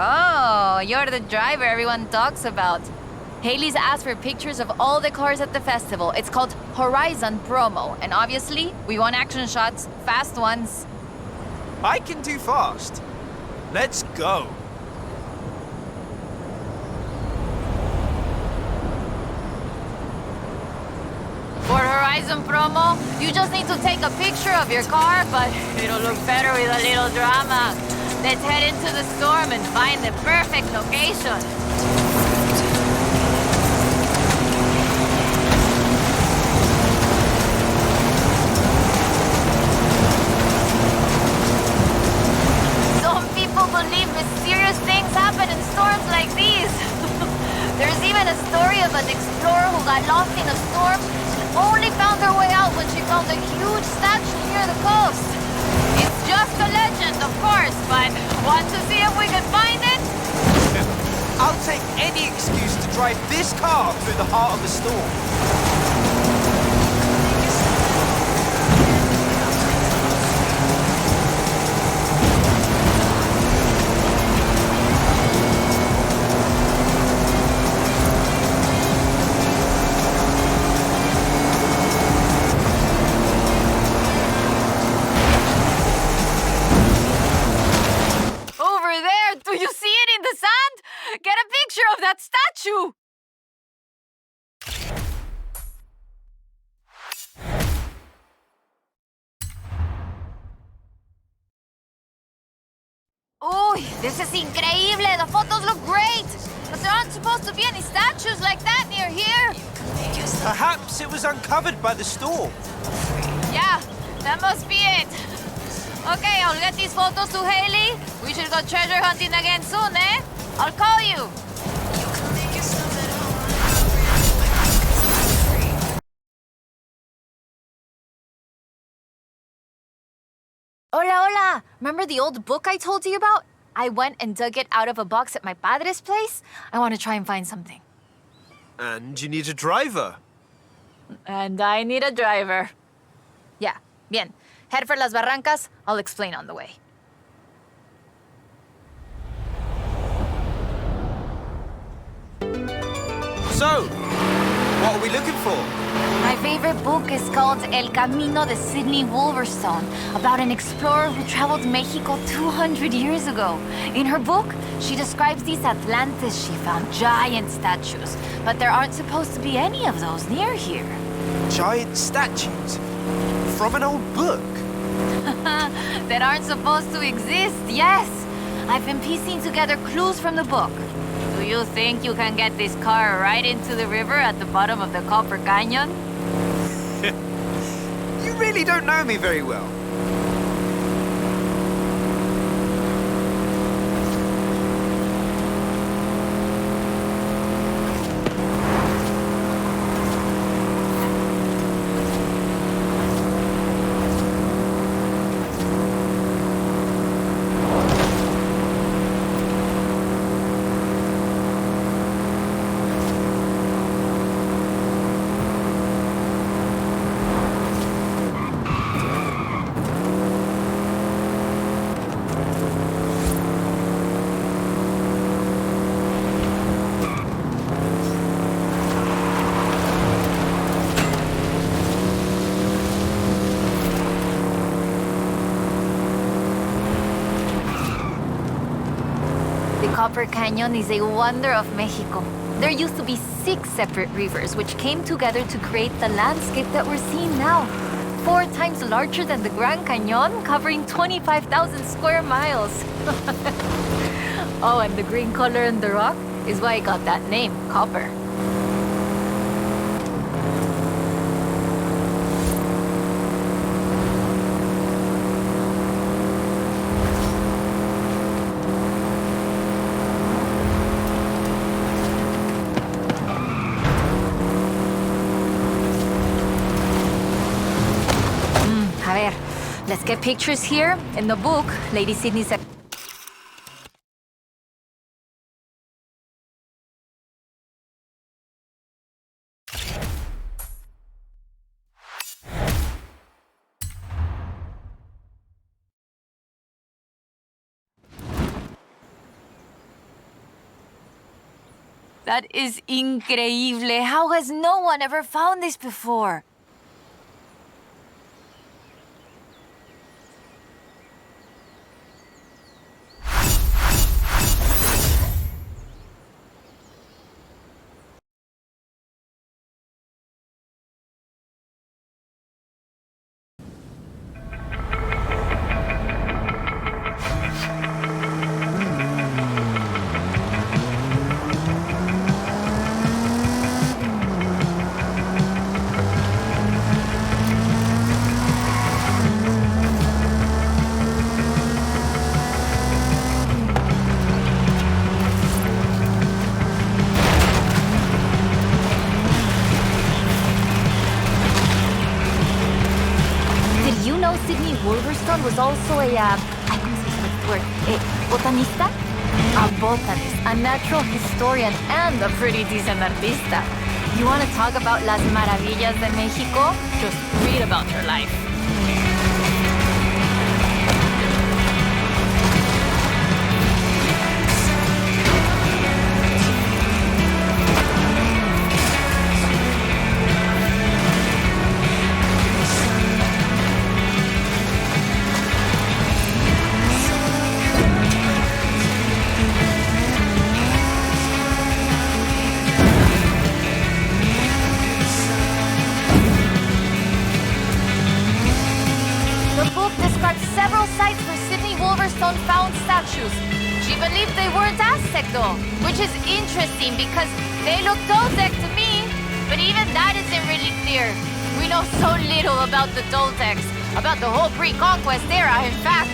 Oh, you're the driver everyone talks about. Haley's asked for pictures of all the cars at the festival. It's called Horizon Promo, and obviously, we want action shots, fast ones. I can do fast. Let's go. For Horizon Promo, you just need to take a picture of your car, but it'll look better with a little drama. Let's head into the storm and find the perfect location. Some people believe mysterious things happen in storms like these. There's even a story of an explorer who got lost in a storm and only found her way out when she found a huge statue near the coast. It's just a legend, of course, but want to see if we can find it? I'll take any excuse to drive this car through the heart of the storm. Statue! Uy, this is increíble! The photos look great! But there aren't supposed to be any statues like that near here! Perhaps it was uncovered by the storm. Yeah, that must be it. Okay, I'll get these photos to Haley. We should go treasure hunting again soon, eh? I'll call you. Hola, hola! Remember the old book I told you about? I went and dug it out of a box at my padre's place. I want to try and find something. And you need a driver. And I need a driver. Yeah, bien. Head for Las Barrancas. I'll explain on the way. So, what are we looking for? My favorite book is called El Camino de Sidney Wolverstone, about an explorer who traveled Mexico 200 years ago. In her book, she describes these Atlantis she found, giant statues. But there aren't supposed to be any of those near here. Giant statues? From an old book? That aren't supposed to exist, yes. I've been piecing together clues from the book. Do you think you can get this car right into the river at the bottom of the Copper Canyon? You really don't know me very well. Copper Canyon is a wonder of Mexico. There used to be 6 separate rivers which came together to create the landscape that we're seeing now. 4 times larger than the Grand Canyon, covering 25,000 square miles. Oh, and the green color in the rock is why it got that name, copper. Let's get pictures here. In the book, Lady Sidney said... That is increíble. How has no one ever found this before? Sidney Wolverstone was also a, ¿cómo se dice the word? Botanista? A botanist, a natural historian, and a pretty decent artista. You want to talk about las maravillas de Mexico? Just read about her life. Several sites where Sidney Wolverstone found statues. She believed they weren't Aztec though, which is interesting because they look Toltec to me, but even that isn't really clear. We know so little about the Toltecs, about the whole pre-conquest era, in fact.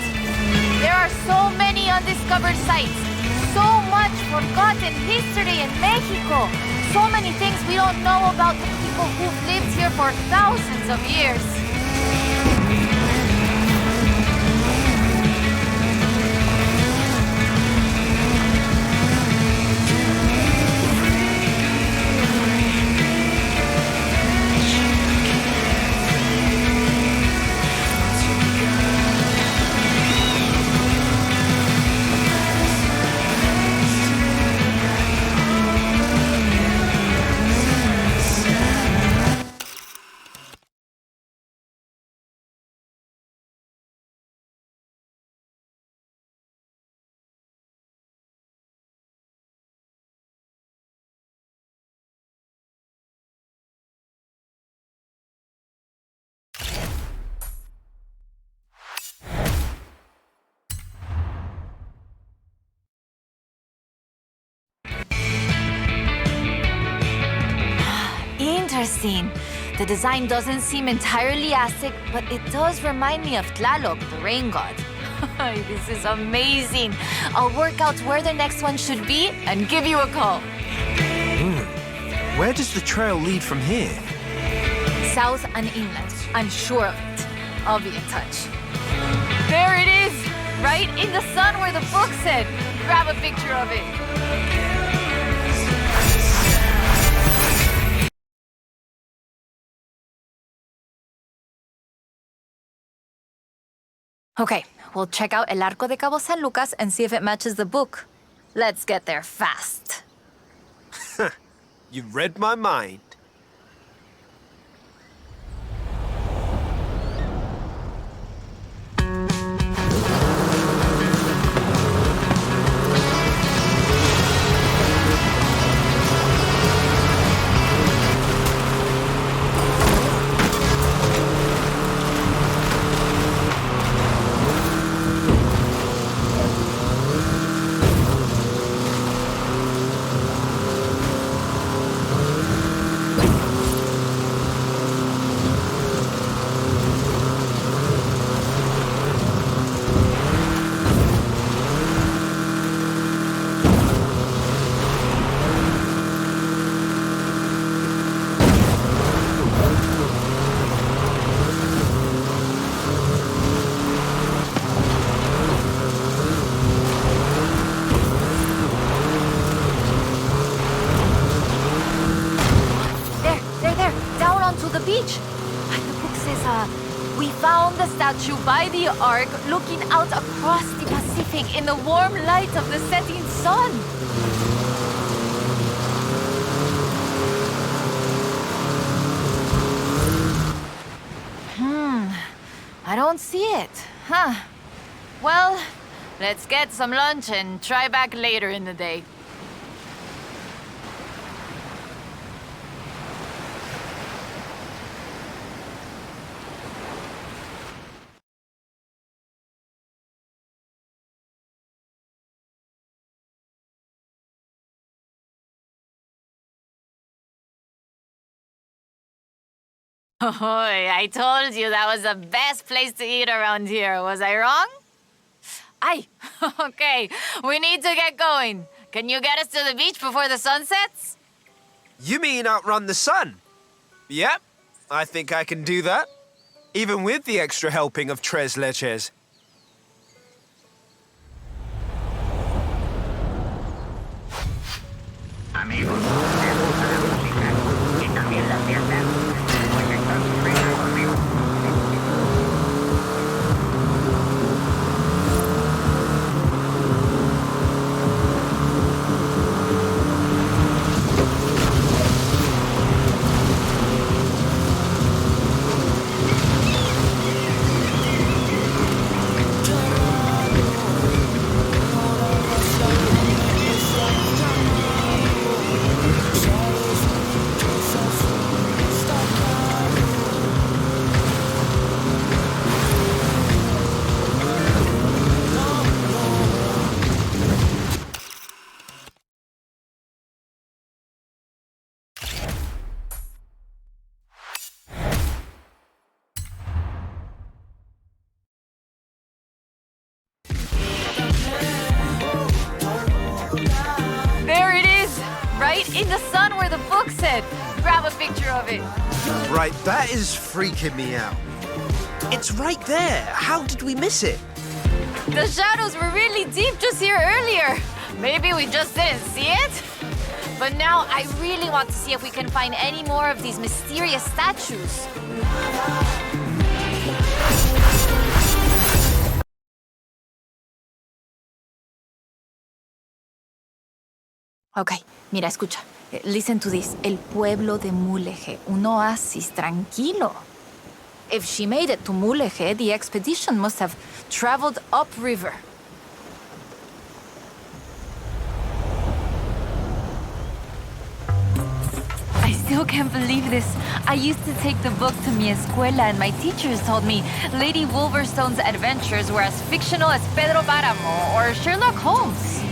There are so many undiscovered sites, so much forgotten history in Mexico, so many things we don't know about the people who've lived here for thousands of years. Interesting. The design doesn't seem entirely Aztec, but it does remind me of Tlaloc, the rain god. This is amazing. I'll work out where the next one should be and give you a call. Where does the trail lead from here? South and inland. I'm sure of it. I'll be in touch. There it is! Right in the sun where the book said. Grab a picture of it. Okay, we'll check out El Arco de Cabo San Lucas and see if it matches the book. Let's get there fast. You read my mind. Beach. The book says, we found the statue by the Ark looking out across the Pacific in the warm light of the setting sun. I don't see it. Huh. Well, let's get some lunch and try back later in the day. Oh, I told you that was the best place to eat around here. Was I wrong? Aye. Okay, we need to get going. Can you get us to the beach before the sun sets? You mean outrun the sun? Yep, I think I can do that. Even with the extra helping of tres leches. Amigos, me gusta la música y también la fiesta. Pues entonces venga conmigo. There it is! Right in the sun where the book said. Grab a picture of it. Right, that is freaking me out. It's right there. How did we miss it? The shadows were really deep just here earlier. Maybe we just didn't see it? But now I really want to see if we can find any more of these mysterious statues. Okay, mira, escucha. Listen to this. El pueblo de Mulegé, un oasis tranquilo. If she made it to Mulegé, the expedition must have traveled upriver. I still can't believe this. I used to take the book to mi escuela and my teachers told me Lady Wolverstone's adventures were as fictional as Pedro Páramo or Sherlock Holmes.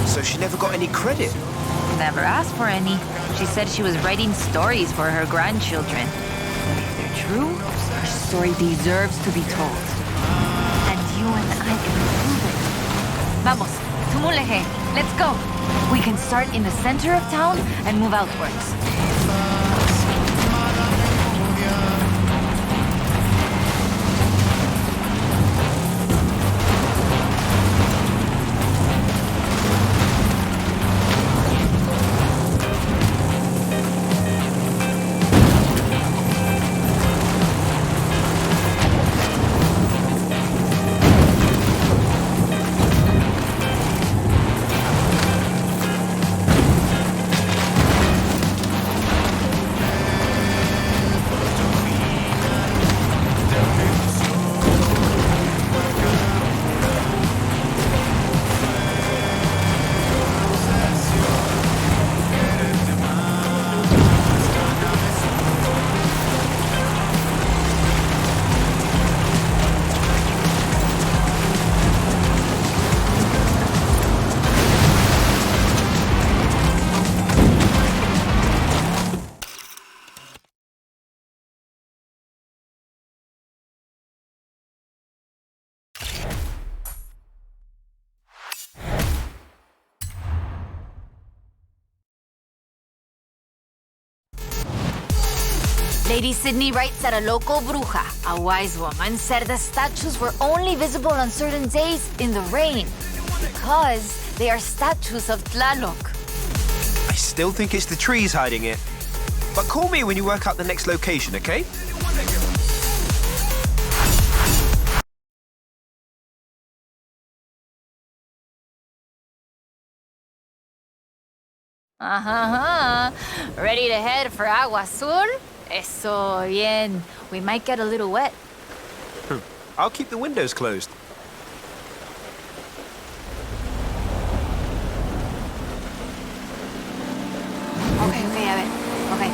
So she never got any credit. Never asked for any. She said she was writing stories for her grandchildren. If they're true, her story deserves to be told. And you and I can prove it. Vamos, to Mulegé. Let's go. We can start in the center of town and move outwards. Lady Sidney writes that a local bruja, a wise woman, said the statues were only visible on certain days in the rain because they are statues of Tlaloc. I still think it's the trees hiding it. But call me when you work out the next location, okay? Ready to head for Agua Azul? Eso, bien. We might get a little wet. I'll keep the windows closed. Okay, a ver. Okay,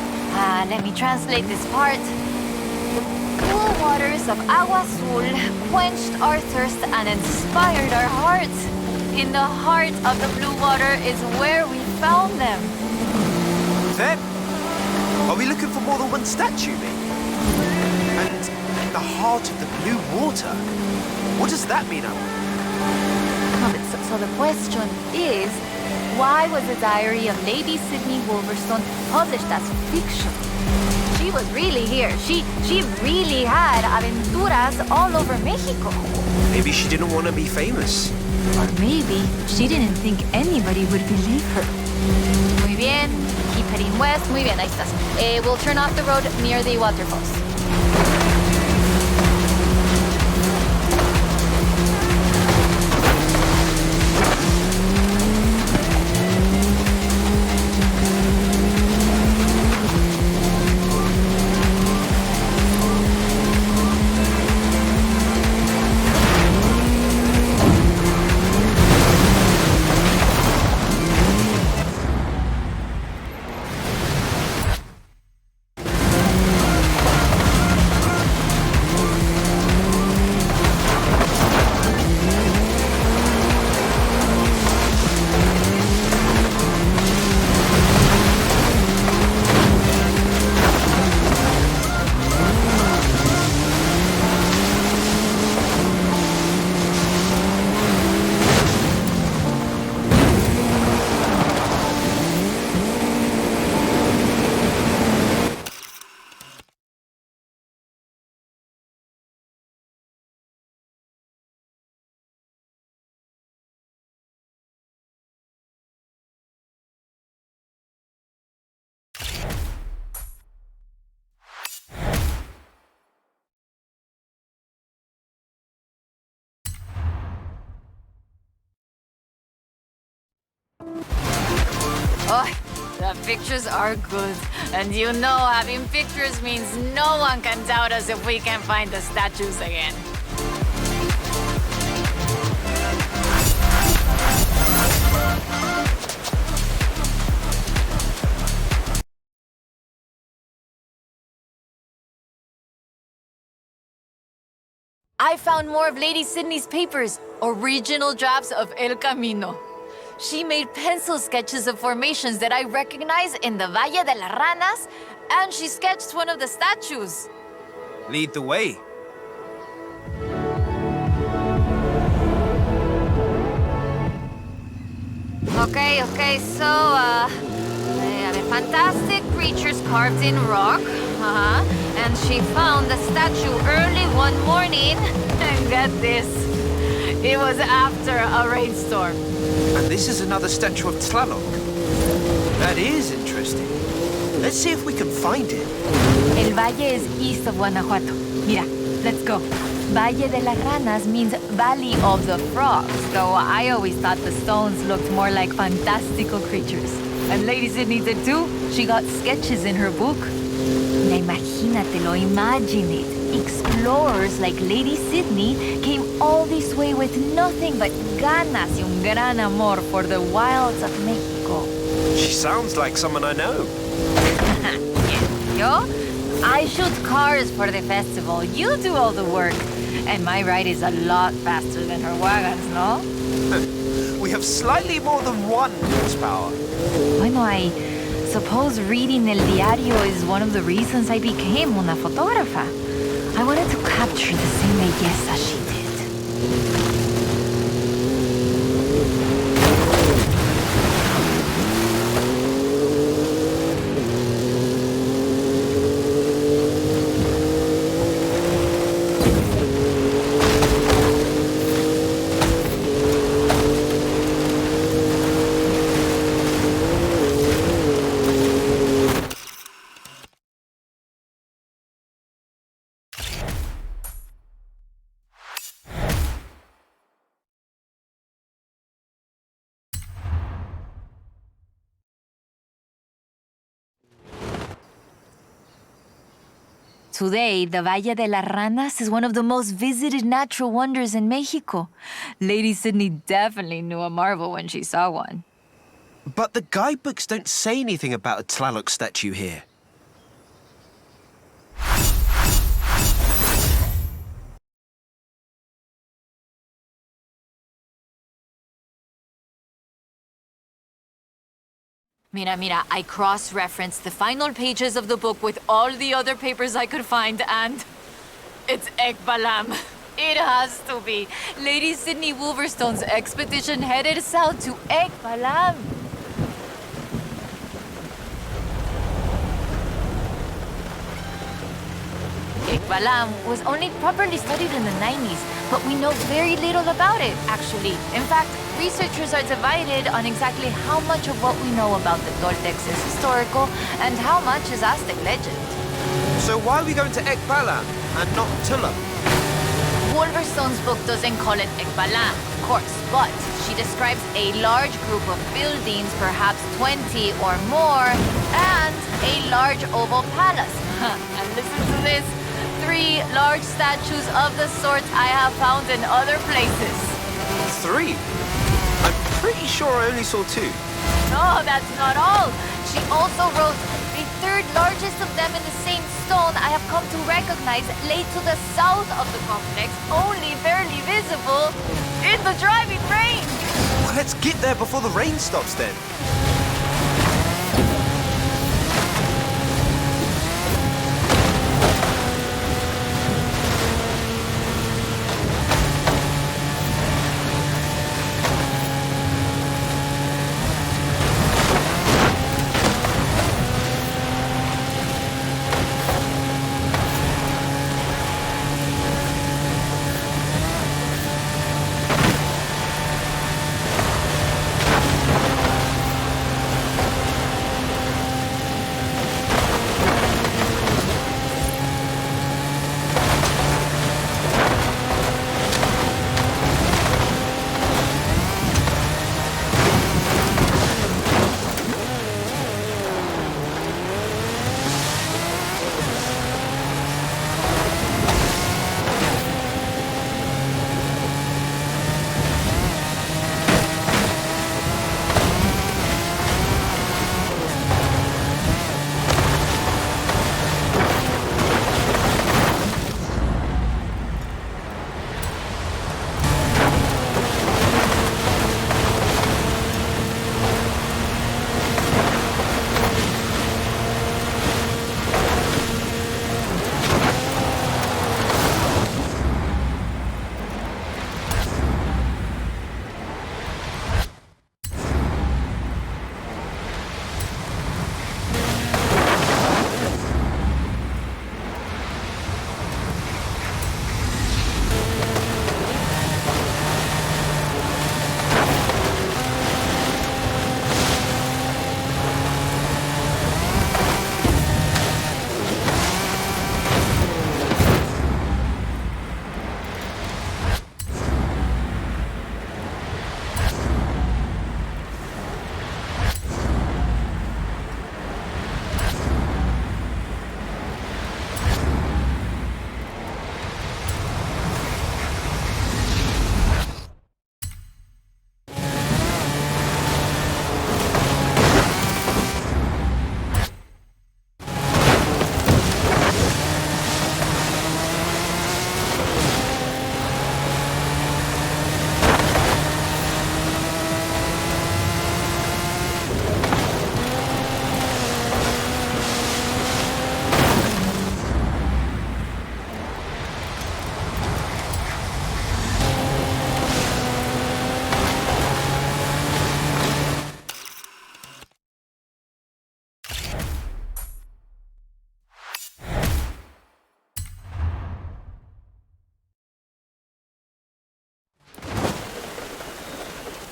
let me translate this part. The cool waters of Agua Azul quenched our thirst and inspired our hearts. In the heart of the blue water is where we found them. Then, are we looking for more than one statue, maybe? And the heart of the blue water? What does that mean, Alan? So the question is, why was the diary of Lady Sidney Wolverstone published as fiction? She was really here. She really had aventuras all over Mexico. Maybe she didn't want to be famous. Or maybe she didn't think anybody would believe her. Muy bien. Keep heading west. Muy bien, ahí estás. We'll turn off the road near the waterfalls. Oh, the pictures are good. And you know having pictures means no one can doubt us if we can find the statues again. I found more of Lady Sidney's papers, original drafts of El Camino. She made pencil sketches of formations that I recognize in the Valle de Ranas, and she sketched one of the statues. Lead the way. Okay, so, fantastic creatures carved in rock. And she found the statue early one morning. And get this, it was after a rainstorm. And this is another statue of Tlaloc. That is interesting. Let's see if we can find it. El Valle is east of Guanajuato. Mira, let's go. Valle de las Ranas means Valley of the Frogs, though I always thought the stones looked more like fantastical creatures. And Lady Sidney did too. She got sketches in her book. Na imagínatelo, imagine it. Explorers like Lady Sidney came all this way with nothing but ganas y un gran amor for the wilds of Mexico. She sounds like someone I know. Yo? I shoot cars for the festival. You do all the work. And my ride is a lot faster than her wagons, no? We have slightly more than 1 horsepower. Bueno, I suppose reading El Diario is one of the reasons I became una fotógrafa. I wanted to capture the same belleza she did. Today, the Valle de las Ranas is one of the most visited natural wonders in Mexico. Lady Sidney definitely knew a marvel when she saw one. But the guidebooks don't say anything about a Tlaloc statue here. Mira, I cross-referenced the final pages of the book with all the other papers I could find, and it's Ekbalam. It has to be. Lady Sidney Wolverstone's expedition headed south to Ekbalam. Ekbalam was only properly studied in the 90s, but we know very little about it, actually. In fact, researchers are divided on exactly how much of what we know about the Toltecs is historical and how much is Aztec legend. So why are we going to Ekbalam and not Tula? Wolverstone's book doesn't call it Ekbalam, of course, but she describes a large group of buildings, perhaps 20 or more, and a large oval palace. And listen to this. 3 large statues of the sort I have found in other places. 3? I'm pretty sure I only saw 2. No, that's not all. She also wrote, the 3rd largest of them in the same stone I have come to recognize lay to the south of the complex, only barely visible in the driving rain. Well, let's get there before the rain stops then.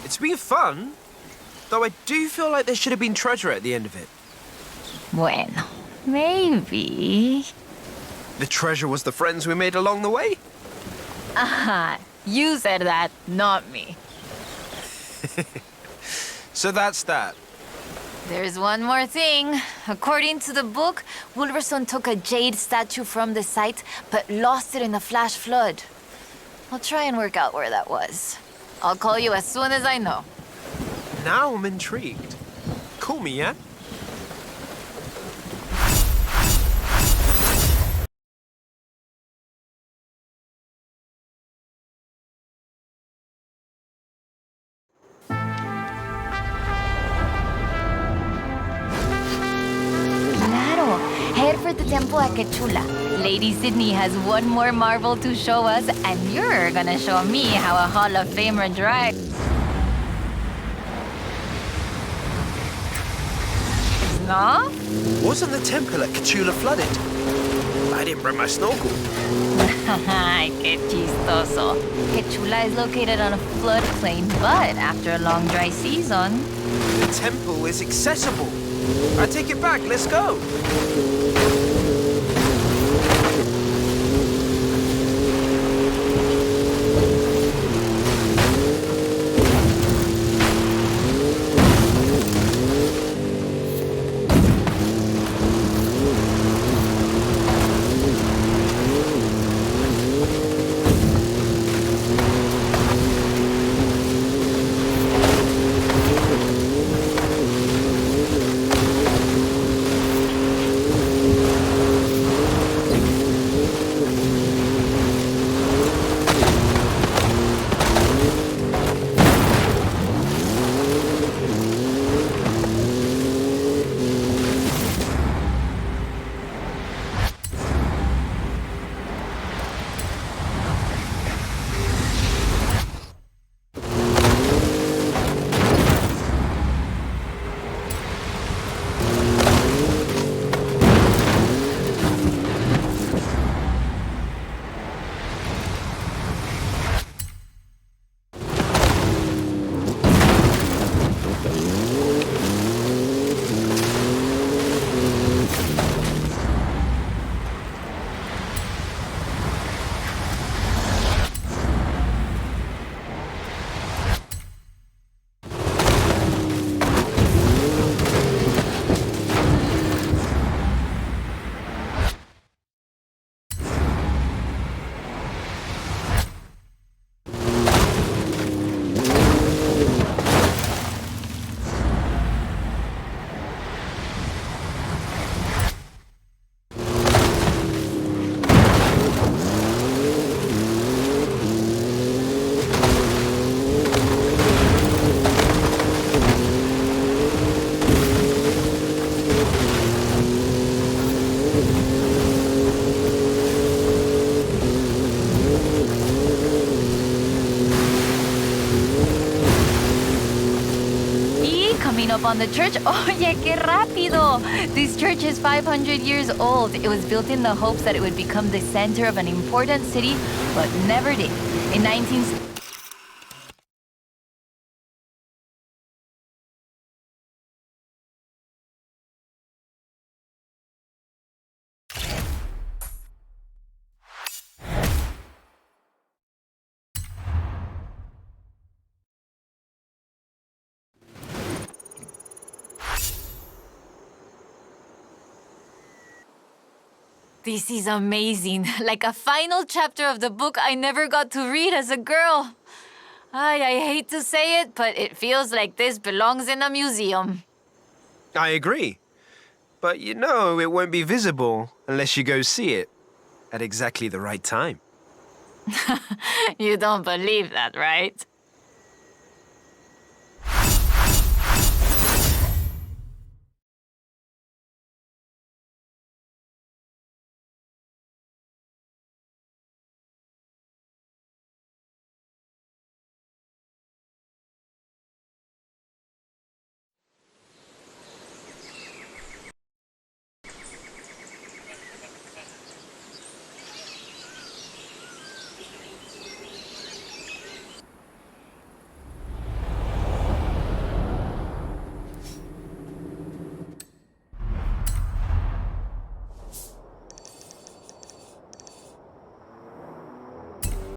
It's been fun, though I do feel like there should have been treasure at the end of it. Bueno, maybe. The treasure was the friends we made along the way? Aha, you said that, not me. So that's that. There's one more thing. According to the book, Wolverstone took a jade statue from the site, but lost it in the flash flood. I'll try and work out where that was. I'll call you as soon as I know. Now I'm intrigued. Call me, yeah? Claro. Head for the temple at Quechula. Lady Sidney has one more marvel to show us, and you're gonna show me how a Hall of Famer drives. No? Wasn't the temple at Quechula flooded? I didn't bring my snorkel. Ay, qué chistoso. Quechula is located on a floodplain, but after a long dry season... The temple is accessible. I take it back, let's go. Coming up on the church. Oye, qué rápido! This church is 500 years old. It was built in the hopes that it would become the center of an important city, but never did. In 19... This is amazing. Like a final chapter of the book I never got to read as a girl. I hate to say it, but it feels like this belongs in a museum. I agree. But you know it won't be visible unless you go see it at exactly the right time. You don't believe that, right?